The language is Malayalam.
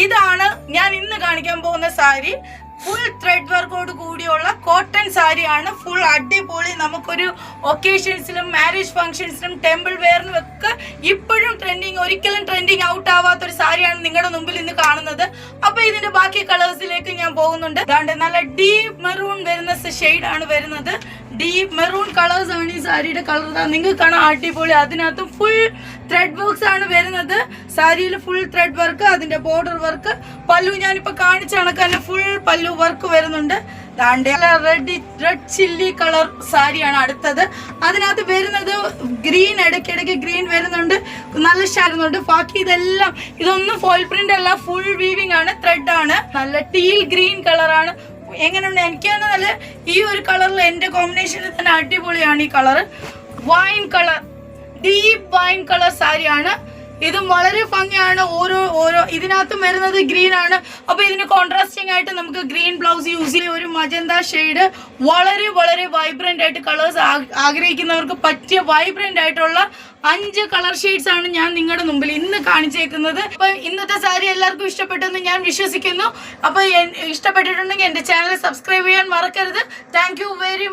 ഇതാണ് ഞാൻ ഇന്ന് കാണിക്കാൻ പോകുന്ന സാരി. ഫുൾ ത്രെഡ് വർക്കോട് കൂടിയുള്ള കോട്ടൺ സാരിയാണ്. ഫുൾ അടിപൊളി. നമുക്കൊരു ഒക്കേഷൻസിലും മാരേജ് ഫംഗ്ഷൻസിലും ടെമ്പിൾ വെയറിനും ഒക്കെ ഇപ്പോഴും ഒരിക്കലും ട്രെൻഡിങ് ഔട്ട് ആവാത്തൊരു സാരിയാണ് നിങ്ങളുടെ മുമ്പിൽ ഇന്ന് കാണുന്നത്. അപ്പൊ ഇതിന്റെ ബാക്കി കളേഴ്സിലേക്ക് ഞാൻ പോകുന്നുണ്ട്. അതാണ്ട് നല്ല ഡീപ്പ് മെറൂൺ വരുന്ന ഷെയ്ഡാണ് വരുന്നത്. ഡീപ്പ് മെറൂൺ കളേഴ്സ് ആണ് ഈ സാരിയുടെ കളർ. നിങ്ങൾക്ക് കാണാം, അടിപൊളി. അതിനകത്ത് ഫുൾ ത്രെഡ് വർക്ക്സ് ആണ് വരുന്നത്. സാരിയിൽ ഫുൾ ത്രെഡ് വർക്ക്, അതിന്റെ ബോർഡർ വർക്ക്, പല്ലു ഞാനിപ്പോ കാണിച്ച കണക്ക് തന്നെ ഫുൾ പല്ലു വർക്ക് വരുന്നുണ്ട്. റെഡ് ചില്ലി കളർ സാരിയാണ് അടുത്തത്. അതിനകത്ത് വരുന്നത് ഗ്രീൻ, ഇടയ്ക്കിടയ്ക്ക് ഗ്രീൻ വരുന്നുണ്ട്, നല്ല ഷാരുന്നുണ്ട്. ബാക്കി ഇതൊന്നും ഫോയിൽ പ്രിന്റ് അല്ല, ഫുൾ വീവിംഗ് ആണ്, ത്രെഡ് ആണ്. നല്ല ടീൽ ഗ്രീൻ കളറാണ്. എങ്ങനെയുണ്ട്? എനിക്ക് തന്നെ നല്ല ഈ ഒരു കളറിൽ എന്റെ കോമ്പിനേഷനിൽ തന്നെ അടിപൊളിയാണ് ഈ colour. Wine colour, deep wine colour സാരിയാണ്. ഇതും വളരെ ഭംഗിയാണ്. ഓരോ ഇതിനകത്തും വരുന്നത് ഗ്രീൻ ആണ്. അപ്പൊ ഇതിന് കോൺട്രാസ്റ്റിംഗ് ആയിട്ട് നമുക്ക് ഗ്രീൻ ബ്ലൗസ് യൂസ് ചെയ്യാം. ഒരു മജന്ത ഷെയ്ഡ്, വളരെ വളരെ വൈബ്രന്റ് ആയിട്ട് കളേഴ്സ് ആഗ്രഹിക്കുന്നവർക്ക് പറ്റിയ വൈബ്രന്റ് ആയിട്ടുള്ള 5 കളർ ഷെയ്ഡ്സ് ആണ് ഞാൻ നിങ്ങളുടെ മുമ്പിൽ ഇന്ന് കാണിച്ചേക്കുന്നത്. അപ്പൊ ഇന്നത്തെ സാരി എല്ലാവർക്കും ഇഷ്ടപ്പെട്ടെന്ന് ഞാൻ വിശ്വസിക്കുന്നു. അപ്പൊ ഇഷ്ടപ്പെട്ടിട്ടുണ്ടെങ്കിൽ എന്റെ ചാനൽ സബ്സ്ക്രൈബ് ചെയ്യാൻ മറക്കരുത്. Thank you very much.